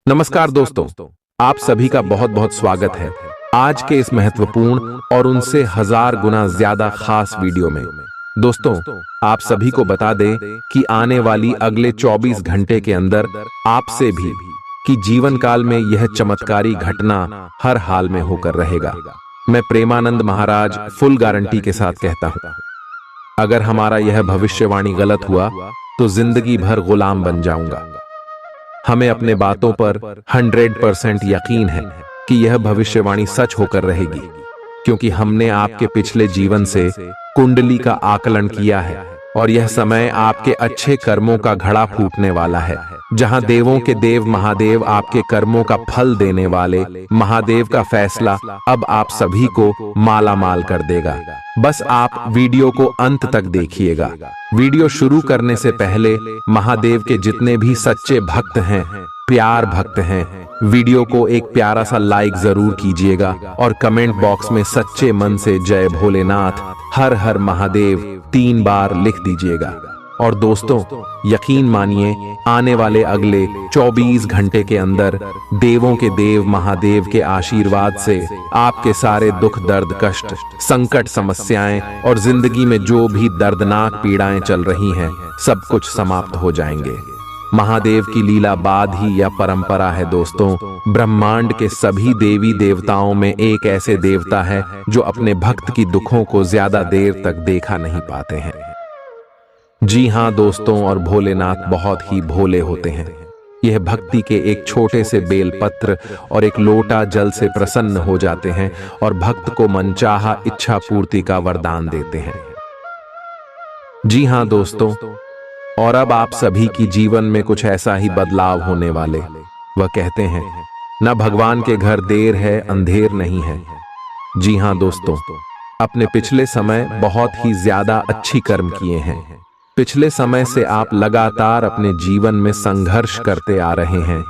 नमस्कार दोस्तों, आप सभी का बहुत बहुत स्वागत है आज के इस महत्वपूर्ण और उनसे हजार गुना ज्यादा खास वीडियो में। दोस्तों, आप सभी को बता दें कि आने वाली अगले 24 घंटे के अंदर आपसे भी कि जीवन काल में यह चमत्कारी घटना हर हाल में होकर रहेगा। मैं प्रेमानंद महाराज फुल गारंटी के साथ कहता हूं, अगर हमारा यह भविष्यवाणी गलत हुआ तो जिंदगी भर गुलाम बन जाऊंगा। हमें अपने बातों पर 100% यकीन है कि यह भविष्यवाणी सच होकर रहेगी, क्योंकि हमने आपके पिछले जीवन से कुंडली का आकलन किया है और यह समय आपके अच्छे कर्मों का घड़ा फूटने वाला है, जहां देवों के देव महादेव आपके कर्मों का फल देने वाले महादेव का फैसला अब आप सभी को माला माल कर देगा। बस आप वीडियो को अंत तक देखिएगा। वीडियो शुरू करने से पहले महादेव के जितने भी सच्चे भक्त हैं, प्यार भक्त हैं, वीडियो को एक प्यारा सा लाइक जरूर कीजिएगा और कमेंट बॉक्स में सच्चे मन से जय भोलेनाथ, हर हर महादेव 3 बार लिख दीजिएगा। और दोस्तों, यकीन मानिए, आने वाले अगले 24 घंटे के अंदर देवों के देव महादेव के आशीर्वाद से आपके सारे दुख दर्द कष्ट संकट समस्याएं और जिंदगी में जो भी दर्दनाक पीड़ाएं चल रही हैं, सब कुछ समाप्त हो जाएंगे। महादेव की लीला बाद ही यह परंपरा है दोस्तों। ब्रह्मांड के सभी देवी देवताओं में एक ऐसे देवता है जो अपने भक्त की दुखों को ज्यादा देर तक देखा नहीं पाते हैं। जी हाँ दोस्तों, और भोलेनाथ बहुत ही भोले होते हैं। यह भक्ति के एक छोटे से बेलपत्र और एक लोटा जल से प्रसन्न हो जाते हैं और भक्त को मनचाहा इच्छा पूर्ति का वरदान देते हैं। जी हाँ दोस्तों, और अब आप सभी की जीवन में कुछ ऐसा ही बदलाव होने वाले। वह कहते हैं, न भगवान के घर देर है अंधेर नहीं है। जी हाँ दोस्तों, अपने पिछले समय बहुत ही ज्यादा अच्छी कर्म किए हैं। पिछले समय से आप लगातार अपने जीवन में संघर्ष करते आ रहे हैं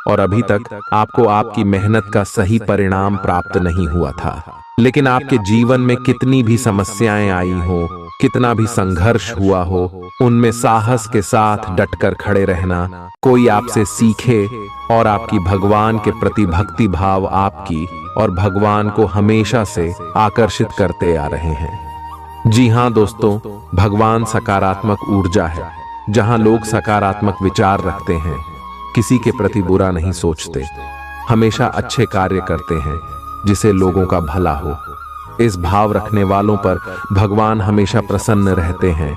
और अभी तक आपको आपकी मेहनत का सही परिणाम प्राप्त नहीं हुआ था। लेकिन आपके जीवन में कितनी भी समस्याएं आई हो, कितना भी संघर्ष हुआ हो, उनमें साहस के साथ डटकर खड़े रहना, कोई आपसे सीखे और आपकी भगवान के प्रति भक्ति भाव आपकी और भगवान को हमेशा से आकर्षित करते आ रहे हैं। जी हाँ दोस्तों, भगवान सकारात्मक ऊर्जा है। जहां लोग सकारात्मक विचार रखते हैं, किसी के प्रति बुरा नहीं सोचते, हमेशा अच्छे कार्य करते हैं जिसे लोगों का भला हो, इस भाव रखने वालों पर भगवान हमेशा प्रसन्न रहते हैं।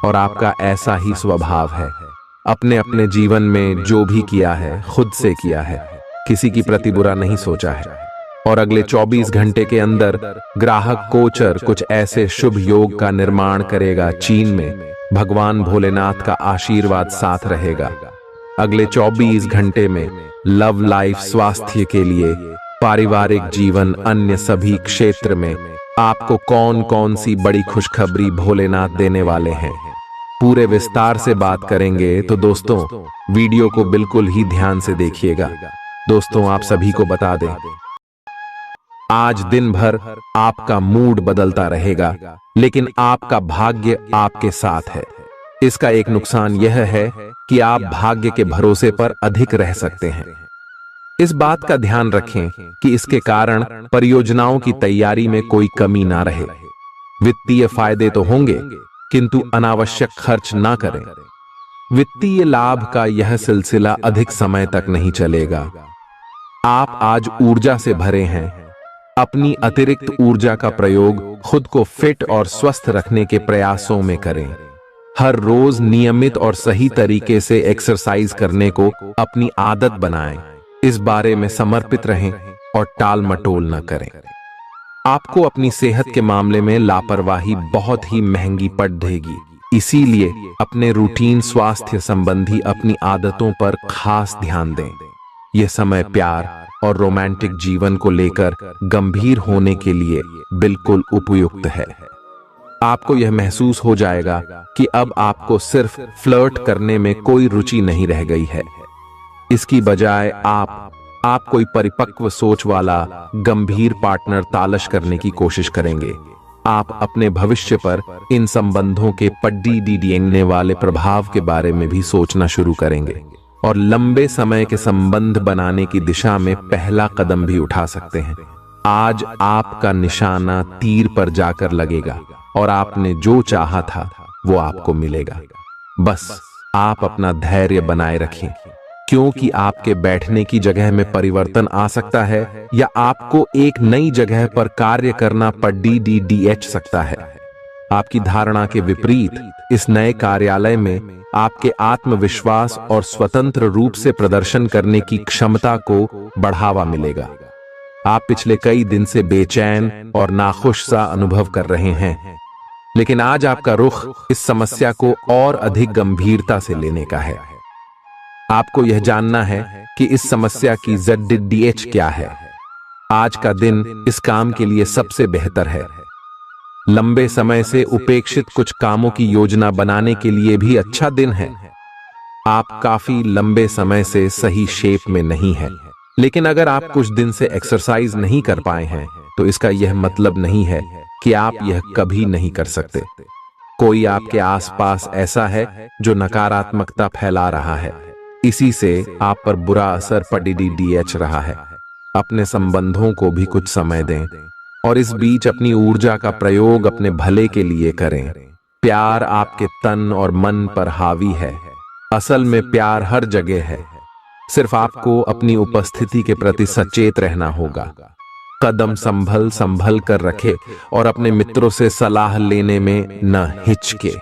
और आपका ऐसा ही स्वभाव है। अपने अपने जीवन में जो भी किया है खुद से किया है, किसी की प्रति बुरा नहीं सोचा है। और अगले 24 घंटे के अंदर ग्राहक गोचर कुछ ऐसे शुभ योग का निर्माण करेगा। चीन में भगवान भोलेनाथ का आशीर्वाद साथ रहेगा। अगले 24 घंटे में लव लाइफ, स्वास्थ्य के लिए, पारिवारिक जीवन, अन्य सभी क्षेत्र में आपको कौन कौन सी बड़ी खुशखबरी भोलेनाथ देने वाले हैं, पूरे विस्तार से बात करेंगे। तो दोस्तों, वीडियो को बिल्कुल ही ध्यान से देखिएगा। दोस्तों, आप सभी को बता दें, आज दिन भर आपका मूड बदलता रहेगा, लेकिन आपका भाग्य आपके साथ है। इसका एक नुकसान यह है कि आप भाग्य के भरोसे पर अधिक रह सकते हैं। इस बात का ध्यान रखें कि इसके कारण परियोजनाओं की तैयारी में कोई कमी ना रहे। वित्तीय फायदे तो होंगे, किंतु अनावश्यक खर्च ना करें। वित्तीय लाभ का यह सिलसिला अधिक समय तक नहीं चलेगा। आप आज ऊर्जा से भरे हैं। अपनी अतिरिक्त ऊर्जा का प्रयोग खुद को फिट और स्वस्थ रखने के प्रयासों में करें। हर रोज नियमित और सही तरीके से एक्सरसाइज करने को अपनी आदत बनाएं। इस बारे में समर्पित रहें और टाल मटोल न करें। आपको अपनी सेहत के मामले में लापरवाही बहुत ही महंगी पड़ेगी। इसीलिए अपने रूटीन स्वास्थ्य संबंधी अपनी आदतों पर खास ध्यान दें। यह समय प्यार और रोमांटिक जीवन को लेकर गंभीर होने के लिए बिल्कुल उपयुक्त है। आपको यह महसूस हो जाएगा कि अब आपको सिर्फ फ्लर्ट करने में कोई रुचि नहीं रह गई है। इसकी बजाय आप कोई परिपक्व सोच वाला गंभीर पार्टनर तलाश करने की कोशिश करेंगे। आप अपने भविष्य पर इन संबंधों के पड्डी डीडीएंगने वाले प्रभाव के बारे में भी सोचना शुरू करेंगे। और लंबे समय के संबंध बनाने की दिशा में पहला कदम भी उठा सकते हैं। आज आपका निशाना तीर पर जाकर लगेगा और आपने जो चाहा था वो आपको मिलेगा। बस आप अपना धैर्य बनाए रखें, क्योंकि आपके बैठने की जगह में परिवर्तन आ सकता है या आपको एक नई जगह पर कार्य करना पड़ DDDH सकता है। आपकी धारणा के विपरीत इस नए कार्यालय में आपके आत्मविश्वास और स्वतंत्र रूप से प्रदर्शन करने की क्षमता को बढ़ावा मिलेगा। आप पिछले कई दिन से बेचैन और नाखुश सा अनुभव कर रहे हैं, लेकिन आज आपका रुख इस समस्या को और अधिक गंभीरता से लेने का है। आपको यह जानना है कि इस समस्या की ZDDH क्या है। आज का दिन इस काम के लिए सबसे बेहतर है। लंबे समय से उपेक्षित कुछ कामों की योजना बनाने के लिए भी अच्छा दिन है। आप काफी लंबे समय से सही शेप में नहीं हैं, लेकिन अगर आप कुछ दिन से एक्सरसाइज नहीं कर पाए हैं तो इसका यह मतलब नहीं है कि आप यह कभी नहीं कर सकते। कोई आपके आसपास ऐसा है जो नकारात्मकता फैला रहा है, इसी से आप पर बुरा असर पड़ DDDH रहा है। अपने संबंधों को भी कुछ समय दें और इस बीच अपनी ऊर्जा का प्रयोग अपने भले के लिए करें। प्यार आपके तन और मन पर हावी है। असल में प्यार हर जगह है, सिर्फ आपको अपनी उपस्थिति के प्रति सचेत रहना होगा। कदम संभल संभल कर रखे और अपने मित्रों से सलाह लेने में न हिचके।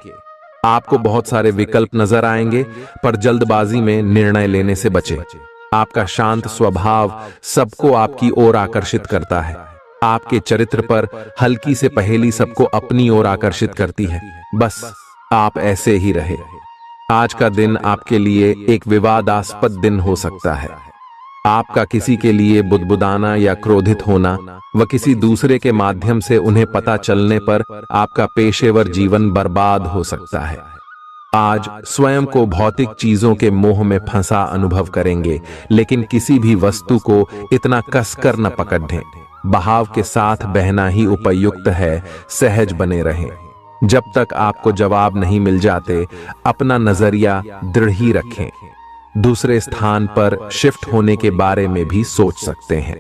आपको बहुत सारे विकल्प नजर आएंगे, पर जल्दबाजी में निर्णय लेने से बचें। आपका शांत स्वभाव सबको आपकी ओर आकर्षित करता है। आपके चरित्र पर हल्की से पहेली सबको अपनी ओर आकर्षित करती है। बस आप ऐसे ही रहे। आज का दिन आपके लिए एक विवादास्पद दिन हो सकता है। आपका किसी के लिए बुदबुदाना या क्रोधित होना व किसी दूसरे के माध्यम से उन्हें पता चलने पर आपका पेशेवर जीवन बर्बाद हो सकता है। आज स्वयं को भौतिक चीजों के मोह में फंसा अनुभव करेंगे, लेकिन किसी भी वस्तु को इतना कसकर न पकड़ें। बहाव के साथ बहना ही उपयुक्त है। सहज बने रहें। जब तक आपको जवाब नहीं मिल जाते, अपना नजरिया दृढ़ ही रखें। दूसरे स्थान पर शिफ्ट होने के बारे में भी सोच सकते हैं।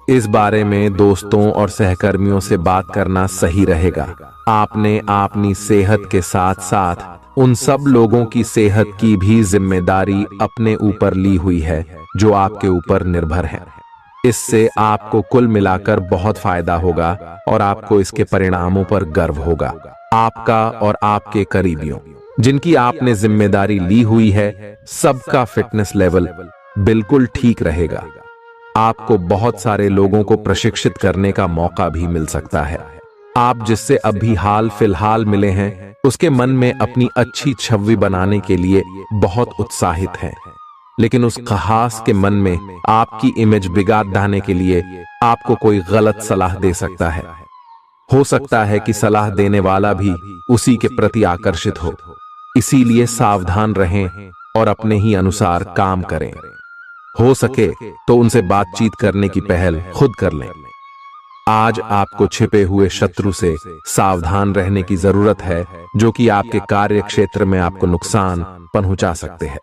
इस बारे में दोस्तों और सहकर्मियों से बात करना सही रहेगा। आपने अपनी सेहत के साथ साथ उन सब लोगों की सेहत की भी जिम्मेदारी अपने ऊपर ली हुई है जो आपके ऊपर निर्भर हैं। इससे आपको कुल मिलाकर बहुत फायदा होगा और आपको इसके परिणामों पर गर्व होगा। आपका और आपके करीबियों जिनकी आपने जिम्मेदारी ली हुई है, सबका फिटनेस लेवल बिल्कुल ठीक रहेगा। आपको बहुत सारे लोगों को प्रशिक्षित करने का मौका भी मिल सकता है। आप जिससे अभी हाल फिलहाल मिले हैं, उसके मन में अपनी अच्छी छवि बनाने के लिए बहुत उत्साहित हैं, लेकिन उस खास के मन में आपकी इमेज बिगाड़ डालने के लिए आपको कोई गलत सलाह दे सकता है। हो सकता है कि सलाह देने वाला भी उसी के प्रति आकर्षित हो। इसीलिए सावधान रहें और अपने ही अनुसार काम करें। हो सके तो उनसे बातचीत करने की पहल खुद कर लें। आज आपको छिपे हुए शत्रु से सावधान रहने की जरूरत है, जो कि आपके कार्य क्षेत्र में आपको नुकसान पहुंचा सकते हैं।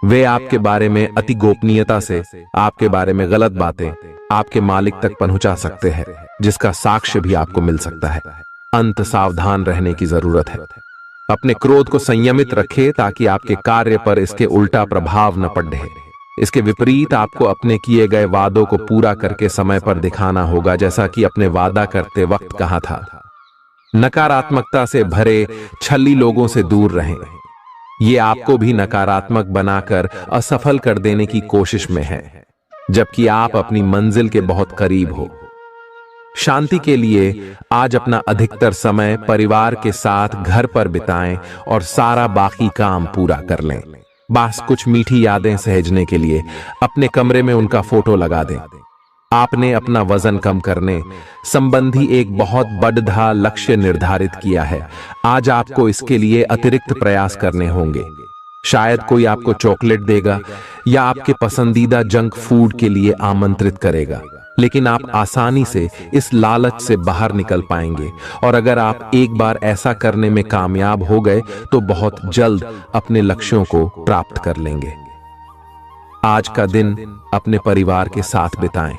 वे आपके बारे में अति गोपनीयता से आपके बारे में गलत बातें आपके मालिक तक पहुंचा सकते हैं, जिसका साक्ष्य भी आपको मिल सकता है। अंत सावधान रहने की जरूरत है। अपने क्रोध को संयमित रखें ताकि आपके कार्य पर इसके उल्टा प्रभाव न पड़े। इसके विपरीत आपको अपने किए गए वादों को पूरा करके समय पर दिखाना होगा, जैसा कि अपने वादा करते वक्त कहा था। नकारात्मकता से भरे छली लोगों से दूर रहें। ये आपको भी नकारात्मक बनाकर असफल कर देने की कोशिश में है, जबकि आप अपनी मंजिल के बहुत करीब हो। शांति के लिए आज अपना अधिकतर समय परिवार के साथ घर पर बिताएं और सारा बाकी काम पूरा कर लें। बस कुछ मीठी यादें सहेजने के लिए अपने कमरे में उनका फोटो लगा दें। आपने अपना वजन कम करने संबंधी एक बहुत बड़ा लक्ष्य निर्धारित किया है। आज आपको इसके लिए अतिरिक्त प्रयास करने होंगे। शायद कोई आपको चॉकलेट देगा या आपके पसंदीदा जंक फूड के लिए आमंत्रित करेगा, लेकिन आप आसानी से इस लालच से बाहर निकल पाएंगे। और अगर आप एक बार ऐसा करने में कामयाब हो गए तो बहुत जल्द अपने लक्ष्यों को प्राप्त कर लेंगे। आज का दिन अपने परिवार के साथ बिताएं।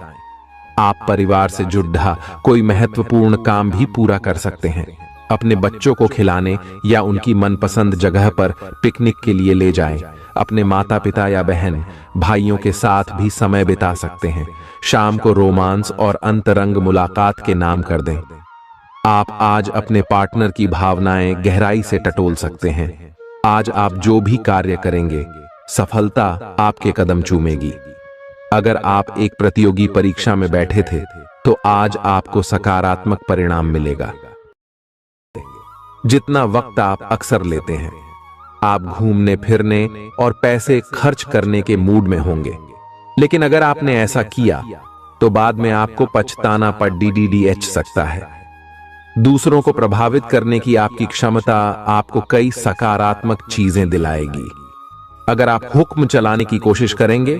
आप परिवार से जुड़ा कोई महत्वपूर्ण काम भी पूरा कर सकते हैं। अपने बच्चों को खिलाने या उनकी मनपसंद जगह पर पिकनिक के लिए ले जाएं। अपने माता पिता या बहन भाइयों के साथ भी समय बिता सकते हैं। शाम को रोमांस और अंतरंग मुलाकात के नाम कर दें। आप आज अपने पार्टनर की भावनाएं गहराई से टटोल सकते हैं। आज आप जो भी कार्य करेंगे, सफलता आपके कदम चूमेगी। अगर आप एक प्रतियोगी परीक्षा में बैठे थे, तो आज आपको सकारात्मक परिणाम मिलेगा। जितना वक्त आप अक्सर लेते हैं, आप घूमने फिरने और पैसे खर्च करने के मूड में होंगे। लेकिन अगर आपने ऐसा किया, तो बाद में आपको पछताना पड़ DDDH सकता है। दूसरों को प्रभावित करने की आपकी क्षमता आपको कई सकारात्मक चीजें दिलाएगी। अगर आप हुक्म चलाने की कोशिश करेंगे,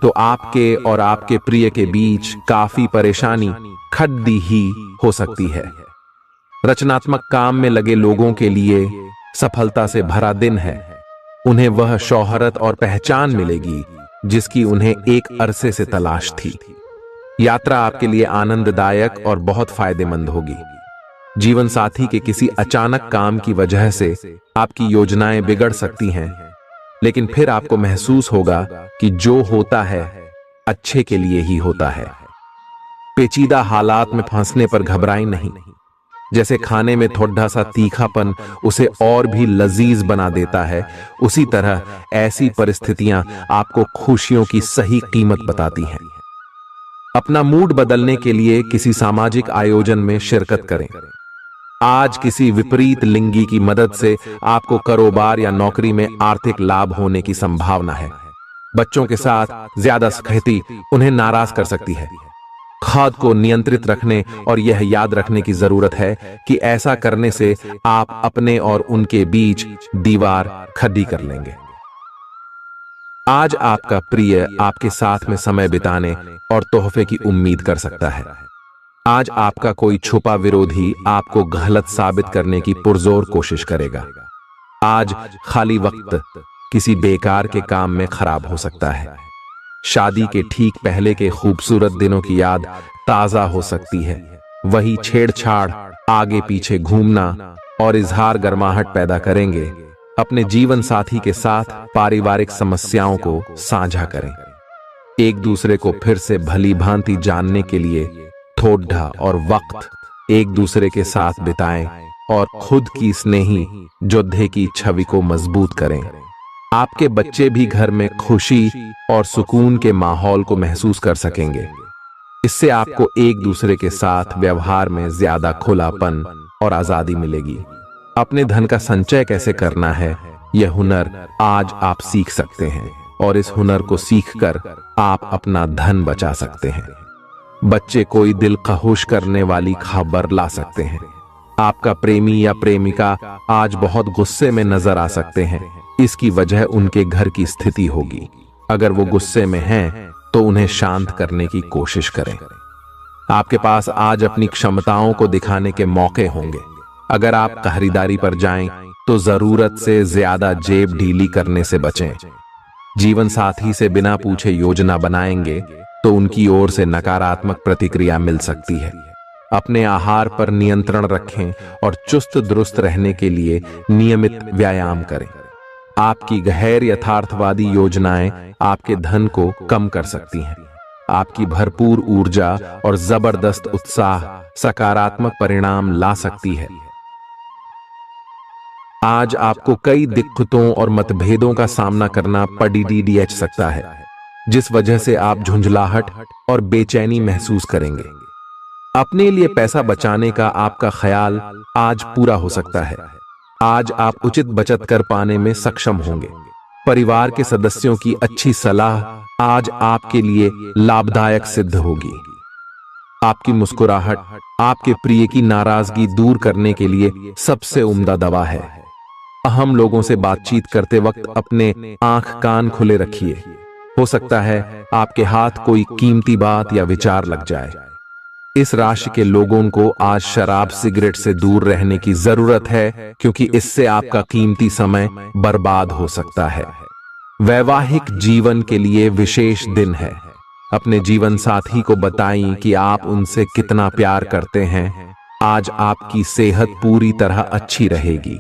तो आपके और आपके प्रिय के बीच काफी परेशानी खड़ी ही हो सकती है। रचनात्मक काम में लगे लोगों के लिए सफलता से भरा दिन है। उन्हें वह शोहरत और पहचान मिलेगी जिसकी उन्हें एक अरसे से तलाश थी। यात्रा आपके लिए आनंददायक और बहुत फायदेमंद होगी। जीवन साथी के किसी अचानक काम की वजह से आपकी योजनाएं बिगड़ सकती हैं, लेकिन फिर आपको महसूस होगा कि जो होता है अच्छे के लिए ही होता है। पेचीदा हालात में फंसने पर घबराएं नहीं। जैसे खाने में थोड़ा सा तीखापन उसे और भी लजीज बना देता है, उसी तरह ऐसी परिस्थितियां आपको खुशियों की सही कीमत बताती हैं। अपना मूड बदलने के लिए किसी सामाजिक आयोजन में शिरकत करें। आज किसी विपरीत लिंगी की मदद से आपको कारोबार या नौकरी में आर्थिक लाभ होने की संभावना है। बच्चों के साथ ज्यादा सख्ती उन्हें नाराज कर सकती है। खुद को नियंत्रित रखने और यह याद रखने की जरूरत है कि ऐसा करने से आप अपने और उनके बीच दीवार खड़ी कर लेंगे। आज आपका प्रिय आपके साथ में समय बिताने और तोहफे की उम्मीद कर सकता है। आज आपका कोई छुपा विरोधी आपको गलत साबित करने की पुरजोर कोशिश करेगा। आज खाली वक्त किसी बेकार के काम में खराब हो सकता है। शादी के ठीक पहले के खूबसूरत दिनों की याद ताजा हो सकती है। वही छेड़छाड़, आगे पीछे घूमना और इजहार गर्माहट पैदा करेंगे। अपने जीवन साथी के साथ पारिवारिक समस्याओं को साझा करें। एक दूसरे को फिर से भली भांति जानने के लिए थोड़ा और वक्त एक दूसरे के साथ बिताएं और खुद की स्नेही योद्धे की छवि को मजबूत करें। आपके बच्चे भी घर में खुशी और सुकून के माहौल को महसूस कर सकेंगे। इससे आपको एक दूसरे के साथ व्यवहार में ज्यादा खुलापन और आजादी मिलेगी। अपने धन का संचय कैसे करना है, यह हुनर आज आप सीख सकते हैं और इस हुनर को सीखकर आप अपना धन बचा सकते हैं। बच्चे कोई दिल खहुश करने वाली खबर ला सकते हैं। आपका प्रेमी या प्रेमिका आज बहुत गुस्से में नजर आ सकते हैं। इसकी वजह उनके घर की स्थिति होगी। अगर वो गुस्से में हैं, तो उन्हें शांत करने की कोशिश करें। आपके पास आज अपनी क्षमताओं को दिखाने के मौके होंगे। अगर आप खरीदारी पर जाएं, तो जरूरत से ज्यादा जेब ढीली करने से बचें। जीवन साथी से बिना पूछे योजना बनाएंगे, तो उनकी ओर से नकारात्मक प्रतिक्रिया मिल सकती है। अपने आहार पर नियंत्रण रखें और चुस्त दुरुस्त रहने के लिए नियमित व्यायाम करें। आपकी गैर यथार्थवादी योजनाएं आपके धन को कम कर सकती हैं। आपकी भरपूर ऊर्जा और जबरदस्त उत्साह सकारात्मक परिणाम ला सकती है। आज आपको कई दिक्कतों और मतभेदों का सामना करना पड़ सकता है, जिस वजह से आप झुंझलाहट और बेचैनी महसूस करेंगे। अपने लिए पैसा बचाने का आपका ख्याल आज पूरा हो सकता है। आज आप उचित बचत कर पाने में सक्षम होंगे। परिवार के सदस्यों की अच्छी सलाह आज आपके लिए लाभदायक सिद्ध होगी। आपकी मुस्कुराहट आपके प्रिय की नाराजगी दूर करने के लिए सबसे उम्दा दवा है। अहम लोगों से बातचीत करते वक्त अपने आंख कान खुले रखिए। हो सकता है आपके हाथ कोई कीमती बात या विचार लग जाए। इस राशि के लोगों को आज शराब सिगरेट से दूर रहने की जरूरत है, क्योंकि इससे आपका कीमती समय बर्बाद हो सकता है। वैवाहिक जीवन के लिए विशेष दिन है। अपने जीवन साथी को बताएं कि आप उनसे कितना प्यार करते हैं। आज आपकी सेहत पूरी तरह अच्छी रहेगी।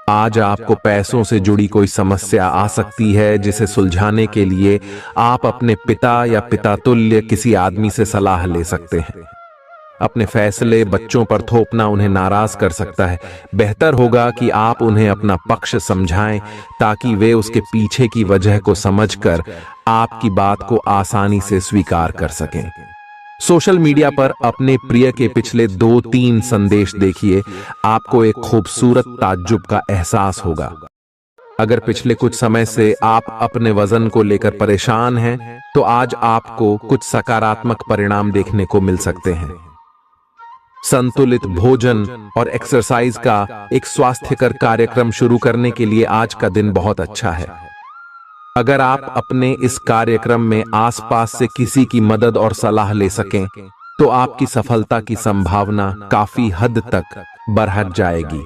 आज आपको पैसों से जुड़ी कोई समस्या आ सकती है, जिसे सुलझाने के लिए आप अपने पिता या पिता तुल्य किसी आदमी से सलाह ले सकते हैं। अपने फैसले बच्चों पर थोपना उन्हें नाराज कर सकता है। बेहतर होगा कि आप उन्हें अपना पक्ष समझाएं, ताकि वे उसके पीछे की वजह को समझकर आपकी बात को आसानी से स्वीकार कर सकें। सोशल मीडिया पर अपने प्रिय के पिछले 2-3 संदेश देखिए, आपको एक खूबसूरत ताज्जुब का एहसास होगा। अगर पिछले कुछ समय से आप अपने वजन को लेकर परेशान हैं, तो आज आपको कुछ सकारात्मक परिणाम देखने को मिल सकते हैं। संतुलित भोजन और एक्सरसाइज का एक स्वास्थ्यकर कार्यक्रम शुरू करने के लिए आज का दिन बहुत अच्छा है। अगर आप अपने इस कार्यक्रम में आसपास से किसी की मदद और सलाह ले सकें, तो आपकी सफलता की संभावना काफी हद तक बढ़ जाएगी।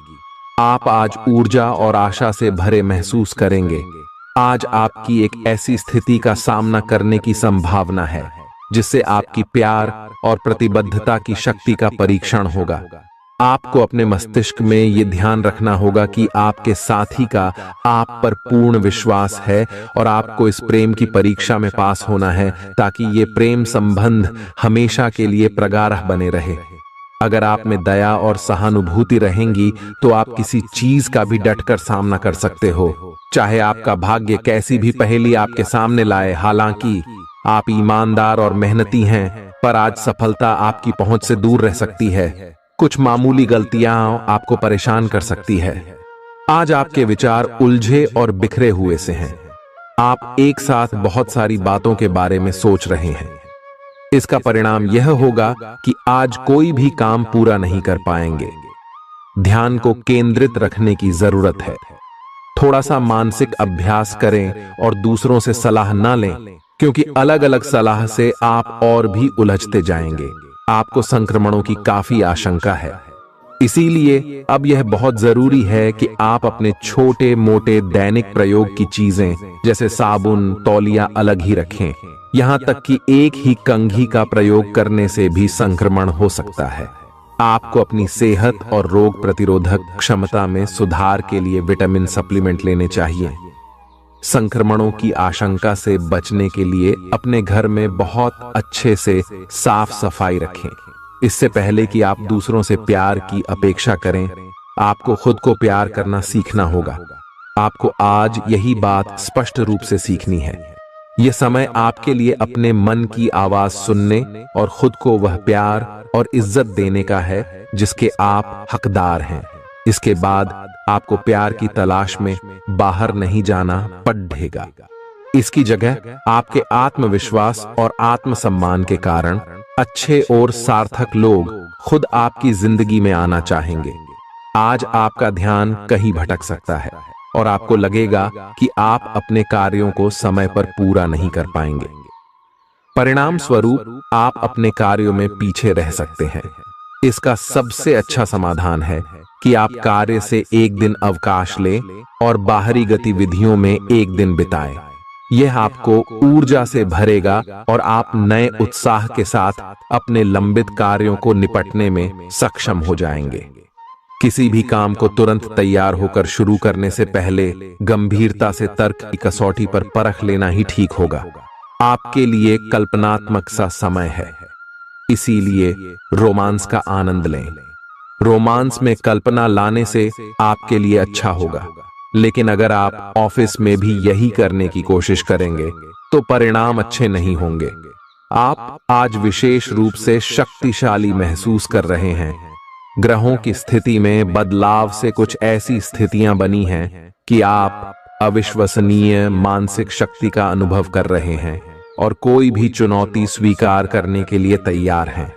आप आज ऊर्जा और आशा से भरे महसूस करेंगे। आज आपकी एक ऐसी स्थिति का सामना करने की संभावना है जिससे आपकी प्यार और प्रतिबद्धता की शक्ति का परीक्षण होगा। आपको अपने मस्तिष्क में यह ध्यान रखना होगा कि आपके साथी का आप पर पूर्ण विश्वास है और आपको इस प्रेम की परीक्षा में पास होना है, ताकि ये प्रेम संबंध हमेशा के लिए प्रगाढ़ बने रहे। अगर आप में दया और सहानुभूति रहेंगी, तो आप किसी चीज का भी डटकर सामना कर सकते हो, चाहे आपका भाग्य कैसी भी पहेली आपके सामने लाए। हालांकि आप ईमानदार और मेहनती हैं, पर आज सफलता आपकी पहुंच से दूर रह सकती है। कुछ मामूली गलतियां आपको परेशान कर सकती है। आज आपके विचार उलझे और बिखरे हुए से हैं। आप एक साथ बहुत सारी बातों के बारे में सोच रहे हैं। इसका परिणाम यह होगा कि आज कोई भी काम पूरा नहीं कर पाएंगे। ध्यान को केंद्रित रखने की जरूरत है। थोड़ा सा मानसिक अभ्यास करें और दूसरों से सलाह ना लें, क्योंकि अलग अलग सलाह से आप और भी उलझते जाएंगे। आपको संक्रमणों की काफी आशंका है, इसीलिए अब यह बहुत जरूरी है कि आप अपने छोटे मोटे दैनिक प्रयोग की चीजें जैसे साबुन, तौलिया अलग ही रखें। यहां तक कि एक ही कंघी का प्रयोग करने से भी संक्रमण हो सकता है। आपको अपनी सेहत और रोग प्रतिरोधक क्षमता में सुधार के लिए विटामिन सप्लीमेंट लेने चाहिए। संक्रमणों की आशंका से बचने के लिए अपने घर में बहुत अच्छे से साफ सफाई रखें। इससे पहले कि आप दूसरों से प्यार की अपेक्षा करें, आपको खुद को प्यार करना सीखना होगा। आपको आज यही बात स्पष्ट रूप से सीखनी है। यह समय आपके लिए अपने मन की आवाज सुनने और खुद को वह प्यार और इज्जत देने का है जिसके आप हकदार हैं। इसके बाद आपको प्यार की तलाश में बाहर नहीं जाना पड़ेगा। इसकी जगह आपके आत्मविश्वास और आत्मसम्मान के कारण अच्छे और सार्थक लोग खुद आपकी जिंदगी में आना चाहेंगे। आज आपका ध्यान कहीं भटक सकता है और आपको लगेगा कि आप अपने कार्यों को समय पर पूरा नहीं कर पाएंगे। परिणाम स्वरूप आप अपने कार्यों में पीछे रह सकते हैं। इसका सबसे अच्छा समाधान है कि आप कार्य से एक दिन अवकाश लें और बाहरी गतिविधियों में एक दिन बिताएं। यह आपको ऊर्जा से भरेगा और आप नए उत्साह के साथ अपने लंबित कार्यों को निपटने में सक्षम हो जाएंगे। किसी भी काम को तुरंत तैयार होकर शुरू करने से पहले गंभीरता से तर्क की कसौटी पर परख लेना ही ठीक होगा। आपके लिए कल्पनात्मक सा समय है, इसीलिए रोमांस का आनंद लें। रोमांस में कल्पना लाने से आपके लिए अच्छा होगा, लेकिन अगर आप ऑफिस में भी यही करने की कोशिश करेंगे तो परिणाम अच्छे नहीं होंगे। आप आज विशेष रूप से शक्तिशाली महसूस कर रहे हैं। ग्रहों की स्थिति में बदलाव से कुछ ऐसी स्थितियां बनी हैं कि आप अविश्वसनीय मानसिक शक्ति का अनुभव कर रहे हैं और कोई भी चुनौती स्वीकार करने के लिए तैयार हैं।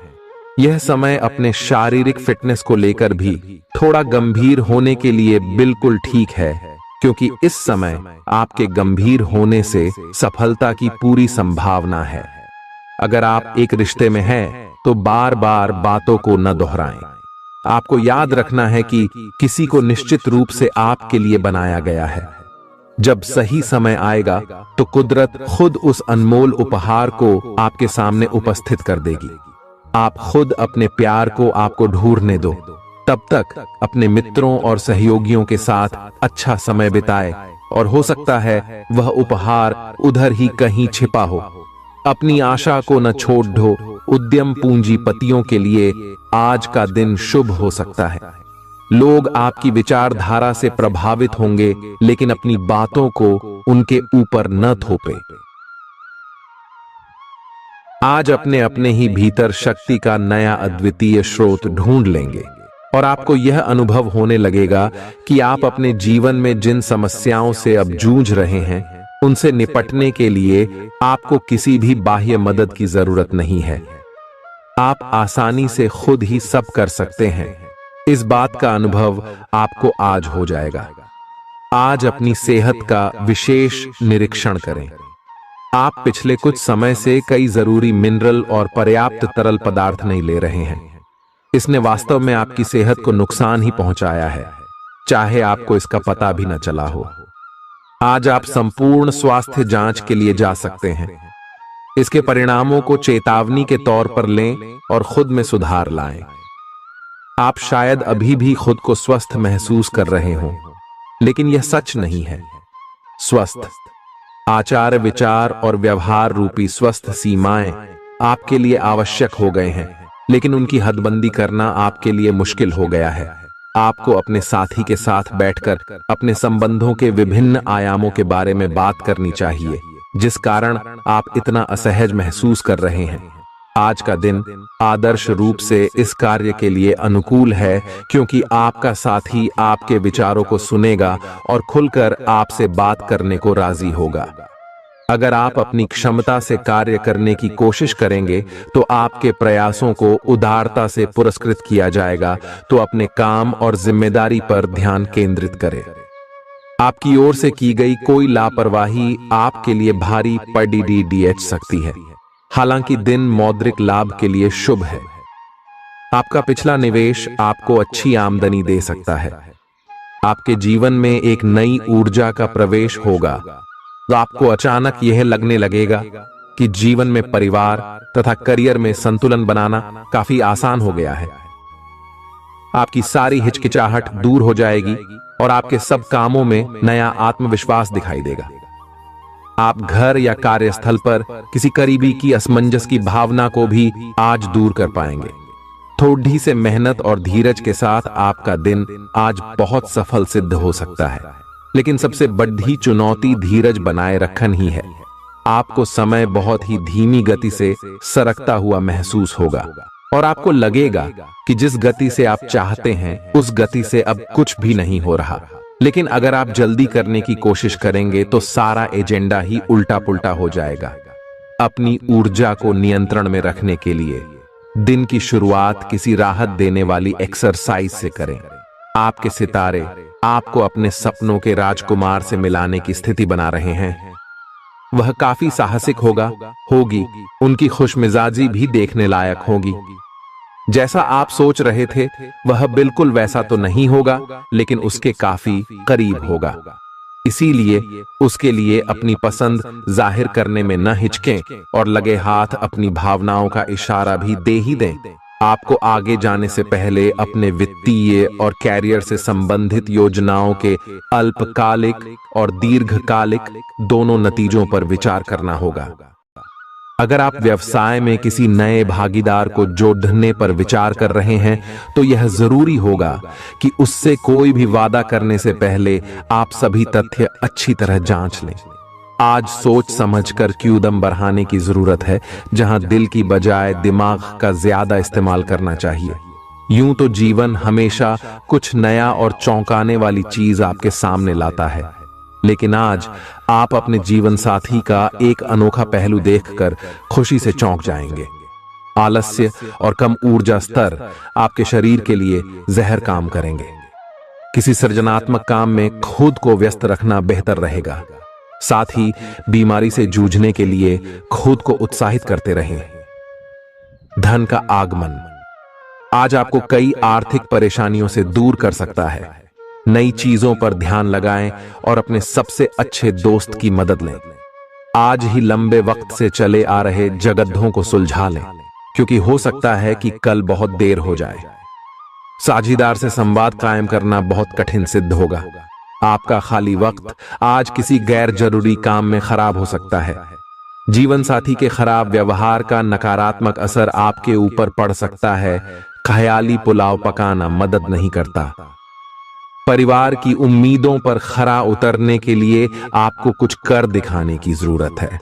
यह समय अपने शारीरिक फिटनेस को लेकर भी थोड़ा गंभीर होने के लिए बिल्कुल ठीक है, क्योंकि इस समय आपके गंभीर होने से सफलता की पूरी संभावना है। अगर आप एक रिश्ते में हैं, तो बार बार बातों को न दोहराएं। आपको याद रखना है कि किसी को निश्चित रूप से आपके लिए बनाया गया है। जब सही समय आएगा तो कुदरत खुद उस अनमोल उपहार को आपके सामने उपस्थित कर देगी। आप खुद अपने प्यार को आपको ढूंढने दो। तब तक अपने मित्रों और सहयोगियों के साथ अच्छा समय बिताए, और हो सकता है वह उपहार उधर ही कहीं छिपा हो। अपनी आशा को न छोड़ दो। उद्यम पूंजीपतियों के लिए आज का दिन शुभ हो सकता है। लोग आपकी विचारधारा से प्रभावित होंगे, लेकिन अपनी बातों को उनके ऊपर न थोपे। आज अपने अपने ही भीतर शक्ति का नया अद्वितीय स्रोत ढूंढ लेंगे, और आपको यह अनुभव होने लगेगा कि आप अपने जीवन में जिन समस्याओं से अब जूझ रहे हैं, उनसे निपटने के लिए आपको किसी भी बाह्य मदद की जरूरत नहीं है। आप आसानी से खुद ही सब कर सकते हैं। इस बात का अनुभव आपको आज हो जाएगा। आज अपनी सेहत का विशेष निरीक्षण करें। आप पिछले कुछ समय से कई जरूरी मिनरल और पर्याप्त तरल पदार्थ नहीं ले रहे हैं। इसने वास्तव में आपकी सेहत को नुकसान ही पहुंचाया है, चाहे आपको इसका पता भी न चला हो। आज आप संपूर्ण स्वास्थ्य जांच के लिए जा सकते हैं। इसके परिणामों को चेतावनी के तौर पर लें और खुद में सुधार लाएं। आप शायद अभी भी खुद को स्वस्थ महसूस कर रहे हों, लेकिन यह सच नहीं है। स्वस्थ आचार, विचार और व्यवहार रूपी स्वस्थ सीमाएं आपके लिए आवश्यक हो गए हैं, लेकिन उनकी हदबंदी करना आपके लिए मुश्किल हो गया है। आपको अपने साथी के साथ बैठकर अपने संबंधों के विभिन्न आयामों के बारे में बात करनी चाहिए, जिस कारण आप इतना असहज महसूस कर रहे हैं। आज का दिन आदर्श रूप से इस कार्य के लिए अनुकूल है, क्योंकि आपका साथी आपके विचारों को सुनेगा और खुलकर आपसे बात करने को राजी होगा। अगर आप अपनी क्षमता से कार्य करने की कोशिश करेंगे तो आपके प्रयासों को उदारता से पुरस्कृत किया जाएगा। तो अपने काम और जिम्मेदारी पर ध्यान केंद्रित करें। आपकी ओर से की गई कोई लापरवाही आपके लिए भारी पड़ सकती है। हालांकि दिन मौद्रिक लाभ के लिए शुभ है। आपका पिछला निवेश आपको अच्छी आमदनी दे सकता है। आपके जीवन में एक नई ऊर्जा का प्रवेश होगा, तो आपको अचानक यह लगने लगेगा कि जीवन में परिवार तथा करियर में संतुलन बनाना काफी आसान हो गया है। आपकी सारी हिचकिचाहट दूर हो जाएगी और आपके सब कामों में नया आत्मविश्वास दिखाई देगा। आप घर या कार्यस्थल पर किसी करीबी की असमंजस की भावना को भी आज दूर कर पाएंगे। थोड़ी से मेहनत और धीरज के साथ आपका दिन आज बहुत सफल सिद्ध हो सकता है, लेकिन सबसे बड़ी चुनौती धीरज बनाए रखना ही है। आपको समय बहुत ही धीमी गति से सरकता हुआ महसूस होगा, और आपको लगेगा कि जिस गति से आप चाहते हैं उस गति से अब कुछ भी नहीं हो रहा। लेकिन अगर आप जल्दी करने की कोशिश करेंगे तो सारा एजेंडा ही उल्टा पुल्टा हो जाएगा। अपनी ऊर्जा को नियंत्रण में रखने के लिए दिन की शुरुआत किसी राहत देने वाली एक्सरसाइज से करें। आपके सितारे आपको अपने सपनों के राजकुमार से मिलाने की स्थिति बना रहे हैं। वह काफी साहसिक होगी। उनकी खुशमिजाजी भी देखने लायक होगी। जैसा आप सोच रहे थे वह बिल्कुल वैसा तो नहीं होगा, लेकिन उसके काफी करीब होगा। इसीलिए उसके लिए अपनी पसंद जाहिर करने में न हिचकें और लगे हाथ अपनी भावनाओं का इशारा भी दे ही दें। आपको आगे जाने से पहले अपने वित्तीय और कैरियर से संबंधित योजनाओं के अल्पकालिक और दीर्घकालिक दोनों नतीजों पर विचार करना होगा। अगर आप व्यवसाय में किसी नए भागीदार को जोड़ने पर विचार कर रहे हैं तो यह जरूरी होगा कि उससे कोई भी वादा करने से पहले आप सभी तथ्य अच्छी तरह जांच लें। आज सोच समझकर कदम बढ़ाने की जरूरत है, जहां दिल की बजाय दिमाग का ज्यादा इस्तेमाल करना चाहिए। यूं तो जीवन हमेशा कुछ नया और चौंकाने वाली चीज आपके सामने लाता है, लेकिन आज आप अपने जीवन साथी का एक अनोखा पहलू देखकर खुशी से चौंक जाएंगे। आलस्य और कम ऊर्जा स्तर आपके शरीर के लिए जहर काम करेंगे। किसी सृजनात्मक काम में खुद को व्यस्त रखना बेहतर रहेगा। साथ ही बीमारी से जूझने के लिए खुद को उत्साहित करते रहें। धन का आगमन आज आपको कई आर्थिक परेशानियों से दूर कर सकता है। नई चीजों पर ध्यान लगाएं और अपने सबसे अच्छे दोस्त की मदद लें। आज ही लंबे वक्त से चले आ रहे जगद्धों को सुलझा लें, क्योंकि हो सकता है कि कल बहुत देर हो जाए। साझीदार से संवाद कायम करना बहुत कठिन सिद्ध होगा। आपका खाली वक्त आज किसी गैर जरूरी काम में खराब हो सकता है। जीवन साथी के खराब व्यवहार का नकारात्मक असर आपके ऊपर पड़ सकता है। ख्याली पुलाव पकाना मदद नहीं करता। परिवार की उम्मीदों पर खरा उतरने के लिए आपको कुछ कर दिखाने की जरूरत है।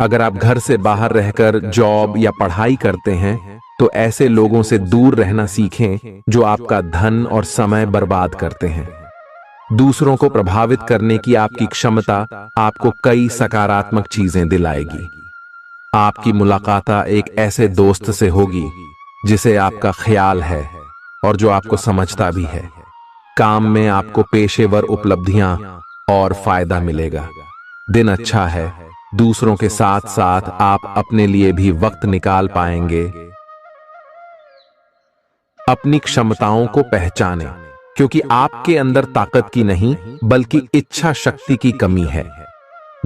अगर आप घर से बाहर रहकर जॉब या पढ़ाई करते हैं तो ऐसे लोगों से दूर रहना सीखें जो आपका धन और समय बर्बाद करते हैं। दूसरों को प्रभावित करने की आपकी क्षमता आपको कई सकारात्मक चीजें दिलाएगी। आपकी मुलाकात एक ऐसे दोस्त से होगी जिसे आपका ख्याल है और जो आपको समझता भी है। काम में आपको पेशेवर उपलब्धियां और फायदा मिलेगा। दिन अच्छा है। दूसरों के साथ साथ आप अपने लिए भी वक्त निकाल पाएंगे। अपनी क्षमताओं को पहचानें, क्योंकि आपके अंदर ताकत की नहीं बल्कि इच्छा शक्ति की कमी है।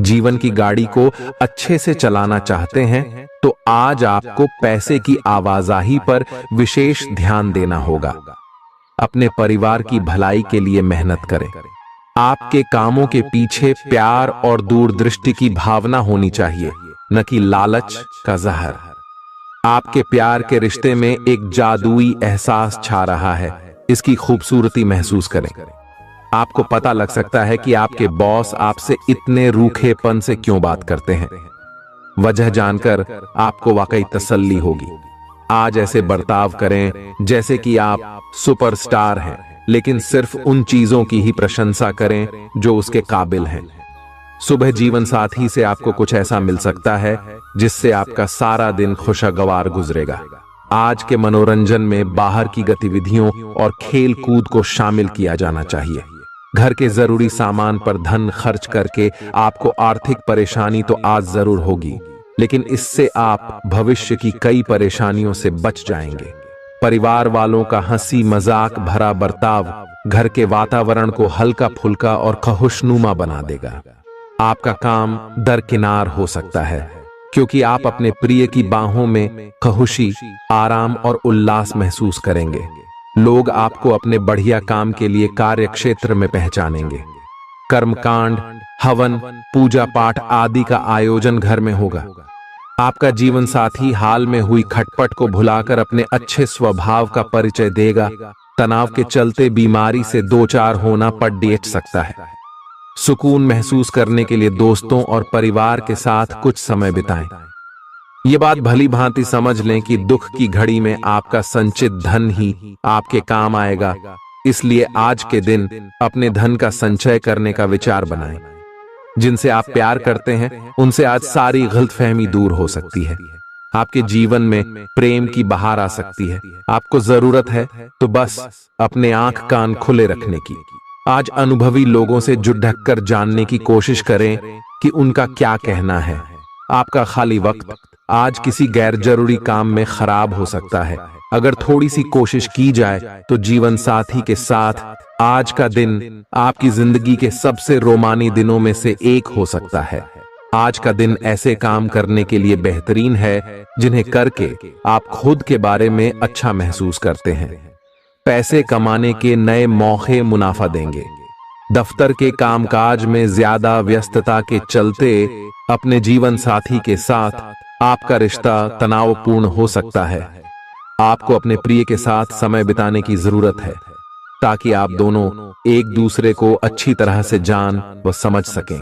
जीवन की गाड़ी को अच्छे से चलाना चाहते हैं तो आज आपको पैसे की आवाजाही पर विशेष ध्यान देना होगा। अपने परिवार की भलाई के लिए मेहनत करें। आपके कामों के पीछे प्यार और दूरदृष्टि की भावना होनी चाहिए, न कि लालच का जहर। आपके प्यार के रिश्ते में एक जादुई एहसास छा रहा है। इसकी खूबसूरती महसूस करें। आपको पता लग सकता है कि आपके बॉस आपसे इतने रूखेपन से क्यों बात करते हैं। वजह जानकर आपको वाकई तसल्ली होगी। आज ऐसे बर्ताव करें जैसे कि आप सुपरस्टार हैं, लेकिन सिर्फ उन चीजों की ही प्रशंसा करें जो उसके काबिल हैं। सुबह जीवन साथी से आपको कुछ ऐसा मिल सकता है जिससे आपका सारा दिन खुशगवार गुजरेगा। आज के मनोरंजन में बाहर की गतिविधियों और खेल कूद को शामिल किया जाना चाहिए। घर के जरूरी सामान पर धन खर्च करके आपको आर्थिक परेशानी तो आज जरूर होगी, लेकिन इससे आप भविष्य की कई परेशानियों से बच जाएंगे। परिवार वालों का हंसी मजाक भरा बर्ताव घर के वातावरण को हल्का फुल्का और खुशनुमा बना देगा। आपका काम दरकिनार हो सकता है, क्योंकि आप अपने प्रिय की बाहों में खुशी, आराम और उल्लास महसूस करेंगे। लोग आपको अपने बढ़िया काम के लिए कार्य क्षेत्र में पहचानेंगे। कर्मकांड, हवन, पूजा पाठ आदि का आयोजन घर में होगा। आपका जीवन साथी हाल में हुई खटपट को भुलाकर अपने अच्छे स्वभाव का परिचय देगा। तनाव के चलते बीमारी से दो चार होना पड़ सकता है। सुकून महसूस करने के लिए दोस्तों और परिवार के साथ कुछ समय बिताएं। ये बात भली भांति समझ लें कि दुख की घड़ी में आपका संचित धन ही आपके काम आएगा। इसलिए आज के दिन अपने धन का संचय करने का विचार बनाएं। जिनसे आप प्यार करते हैं उनसे आज सारी गलतफहमी दूर हो सकती है। आपके जीवन में प्रेम की बहार आ सकती है। आपको जरूरत है तो बस अपने आंख कान खुले रखने की। आज अनुभवी लोगों से जुड़ कर जानने की कोशिश करें कि उनका क्या कहना है। आपका खाली वक्त आज किसी गैर जरूरी काम में खराब हो सकता है। अगर थोड़ी सी कोशिश की जाए तो जीवन साथी के साथ आज का दिन आपकी जिंदगी के सबसे रोमानी दिनों में से एक हो सकता है। आज का दिन ऐसे काम करने के लिए बेहतरीन है जिन्हें करके आप खुद के बारे में अच्छा महसूस करते हैं। पैसे कमाने के नए मौके मुनाफा देंगे। दफ्तर के कामकाज में ज्यादा व्यस्तता के चलते अपने जीवन साथी के साथ आपका रिश्ता तनावपूर्ण हो सकता है। आपको अपने प्रिय के साथ समय बिताने की जरूरत है ताकि आप दोनों एक दूसरे को अच्छी तरह से जान व समझ सकें।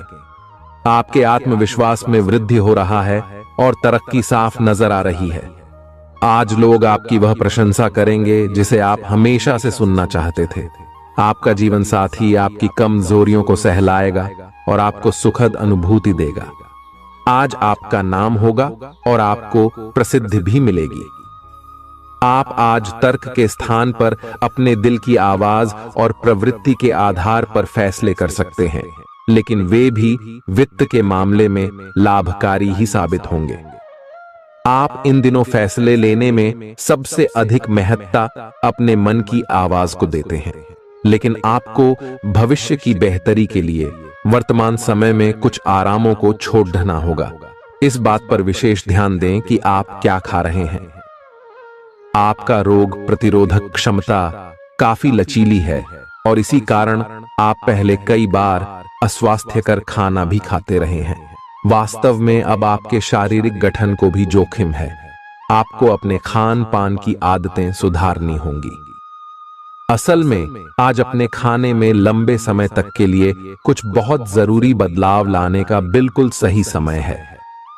आपके आत्मविश्वास में वृद्धि हो रहा है और तरक्की साफ नजर आ रही है। आज लोग आपकी वह प्रशंसा करेंगे जिसे आप हमेशा से सुनना चाहते थे। आपका जीवन साथी आपकी कमजोरियों को सहलाएगा और आपको सुखद अनुभूति देगा। आज आपका नाम होगा और आपको प्रसिद्धि भी मिलेगी। आप आज तर्क के स्थान पर अपने दिल की आवाज और प्रवृत्ति के आधार पर फैसले कर सकते हैं, लेकिन वे भी वित्त के मामले में लाभकारी ही साबित होंगे। आप इन दिनों फैसले लेने में सबसे अधिक महत्ता अपने मन की आवाज को देते हैं। लेकिन आपको भविष्य की बेहतरी के लिए वर्तमान समय में कुछ आरामों को छोड़ना होगा। इस बात पर विशेष ध्यान दें कि आप क्या खा रहे हैं। आपका रोग प्रतिरोधक क्षमता काफी लचीली है और इसी कारण आप पहले कई बार अस्वास्थ्यकर खाना भी खाते रहे हैं। वास्तव में अब आपके शारीरिक गठन को भी जोखिम है। आपको अपने खान पान की आदतें सुधारनी होंगी। असल में आज अपने खाने में लंबे समय तक के लिए कुछ बहुत जरूरी बदलाव लाने का बिल्कुल सही समय है।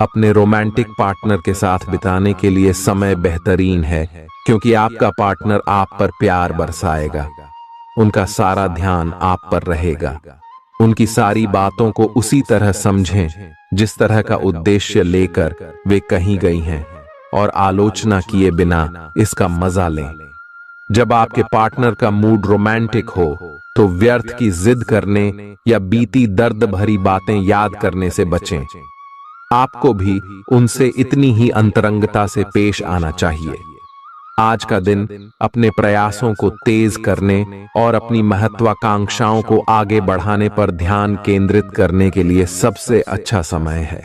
अपने रोमांटिक पार्टनर के साथ बिताने के लिए समय बेहतरीन है, क्योंकि आपका पार्टनर आप पर प्यार बरसाएगा। उनका सारा ध्यान आप पर रहेगा। उनकी सारी बातों को उसी तरह समझें जिस तरह का उद्देश्य लेकर वे कहीं गई हैं, और आलोचना किए बिना इसका मजा लें। जब आपके पार्टनर का मूड रोमांटिक हो तो व्यर्थ की जिद करने या बीती दर्द भरी बातें याद करने से बचें। आपको भी उनसे इतनी ही अंतरंगता से पेश आना चाहिए। आज का दिन अपने प्रयासों को तेज करने और अपनी महत्वाकांक्षाओं को आगे बढ़ाने पर ध्यान केंद्रित करने के लिए सबसे अच्छा समय है।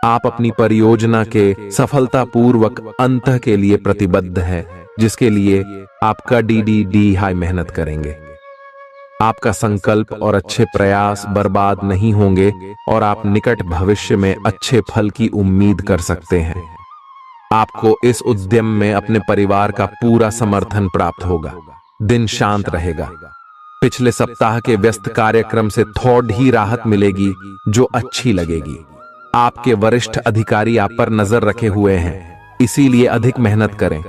आप अपनी परियोजना के सफलतापूर्वक अंत के लिए प्रतिबद्ध हैं, जिसके लिए आप कड़ी हाई मेहनत करेंगे। आपका संकल्प और अच्छे प्रयास बर्बाद नहीं होंगे और आप निकट भविष्य में अच्छे फल की उम्मीद कर सकते हैं। आपको इस उद्यम में अपने परिवार का पूरा समर्थन प्राप्त होगा। दिन शांत रहेगा। पिछले सप्ताह के व्यस्त कार्यक्रम से थोड़ी ही राहत मिलेगी, जो अच्छी लगेगी। आपके वरिष्ठ अधिकारी आप पर नजर रखे हुए हैं, इसीलिए अधिक मेहनत करें।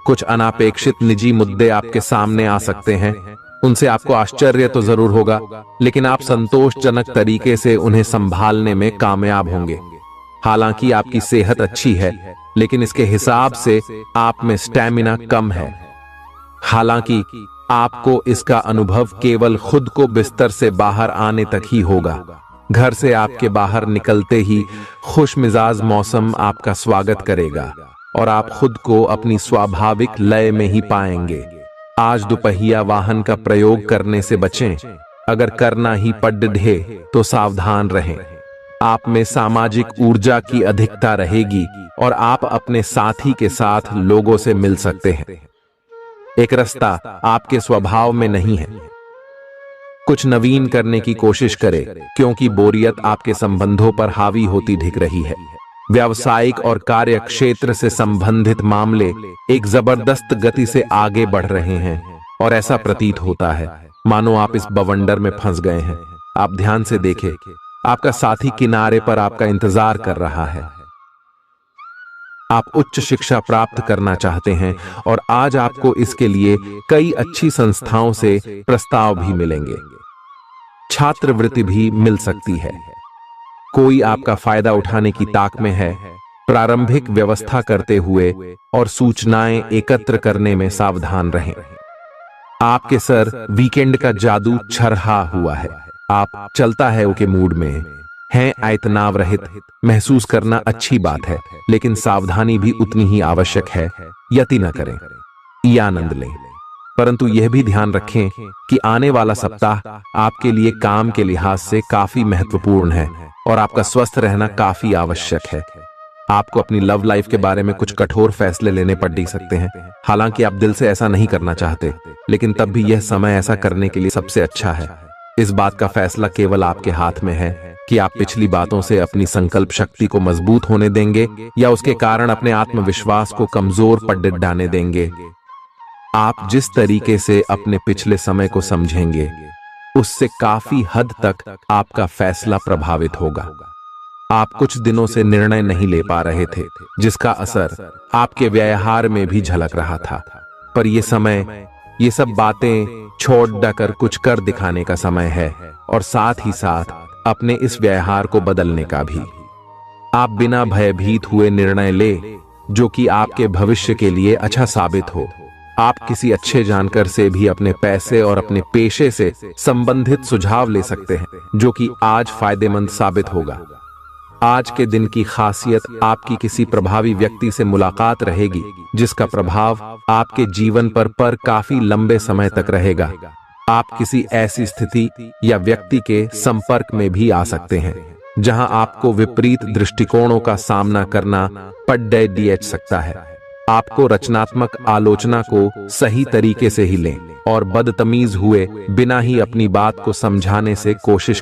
कुछ अनापेक्षित निजी मुद्दे आपके सामने आ सकते हैं। उनसे आपको आश्चर्य तो जरूर होगा, लेकिन आप संतोषजनक तरीके से उन्हें संभालने में कामयाब होंगे। हालांकि आपकी सेहत अच्छी है, लेकिन इसके हिसाब से आप में स्टैमिना कम है। हालांकि आपको इसका अनुभव केवल खुद को बिस्तर से बाहर आने तक ही होगा। घर से आपके बाहर निकलते ही खुशमिजाज मौसम आपका स्वागत करेगा और आप खुद को अपनी स्वाभाविक लय में ही पाएंगे। आज दुपहिया वाहन का प्रयोग करने से बचें। अगर करना ही पड़े तो सावधान रहें। आप में सामाजिक ऊर्जा की अधिकता रहेगी और आप अपने साथी के साथ लोगों से मिल सकते हैं। एक रास्ता आपके स्वभाव में नहीं है। कुछ नवीन करने की कोशिश करें, क्योंकि बोरियत आपके संबंधों पर हावी होती दिख रही है। व्यावसायिक और कार्य क्षेत्र से संबंधित मामले एक जबरदस्त गति से आगे बढ़ रहे हैं और ऐसा प्रतीत होता है मानो आप इस बवंडर में फंस गए हैं। आप ध्यान से देखें, आपका साथी किनारे पर आपका इंतजार कर रहा है। आप उच्च शिक्षा प्राप्त करना चाहते हैं और आज आपको इसके लिए कई अच्छी संस्थाओं से प्रस्ताव भी मिलेंगे। छात्रवृत्ति भी मिल सकती है। कोई आपका फायदा उठाने की ताक में है। प्रारंभिक व्यवस्था करते हुए और सूचनाएं एकत्र करने में सावधान रहें। आपके सर वीकेंड का जादू छरहा हुआ है। आप चलता है के मूड में हैं। तनाव रहित महसूस करना अच्छी बात है, लेकिन सावधानी भी उतनी ही आवश्यक है। यति न करें, ये आनंद लें, परंतु यह भी ध्यान रखें कि आने वाला सप्ताह आपके लिए काम के लिहाज से काफी महत्वपूर्ण है और आपका स्वस्थ रहना काफी आवश्यक है। आपको अपनी लव लाइफ के बारे में कुछ कठोर फैसले लेने पड़ सकते हैं। हालांकि आप दिल से ऐसा नहीं करना चाहते, लेकिन तब भी यह समय ऐसा करने के लिए सबसे अच्छा है। इस बात का फैसला केवल आपके हाथ में है कि आप पिछली बातों से अपनी संकल्प शक्ति को मजबूत होने देंगे या उसके कारण अपने आत्मविश्वास को कमजोर पड़ डालने देंगे। आप जिस तरीके से अपने पिछले समय को समझेंगे, उससे काफी हद तक आपका फैसला प्रभावित होगा। आप कुछ दिनों से निर्णय नहीं ले पा रहे थे, जिसका असर आपके व्यवहार में भी झलक रहा था। पर यह समय ये सब बातें छोड़ कर कुछ कर दिखाने का समय है और साथ ही साथ अपने इस व्यवहार को बदलने का भी। आप बिना भयभीत हुए निर्णय ले जो कि आपके भविष्य के लिए अच्छा साबित हो। आप किसी अच्छे जानकार से भी अपने पैसे और अपने पेशे से संबंधित सुझाव ले सकते हैं, जो कि आज फायदेमंद साबित होगा। आज के दिन की खासियत आपकी किसी प्रभावी व्यक्ति से मुलाकात रहेगी, जिसका प्रभाव आपके जीवन पर काफी लंबे समय तक रहेगा। आप किसी ऐसी स्थिति या व्यक्ति के संपर्क में भी आ सकते हैं जहां आपको विपरीत दृष्टिकोणों का सामना करना पड़ सकता है। आपको रचनात्मक आलोचना को सही तरीके से ही लें और बदतमीज हुए बिना ही अपनी बात को समझाने से कोशिश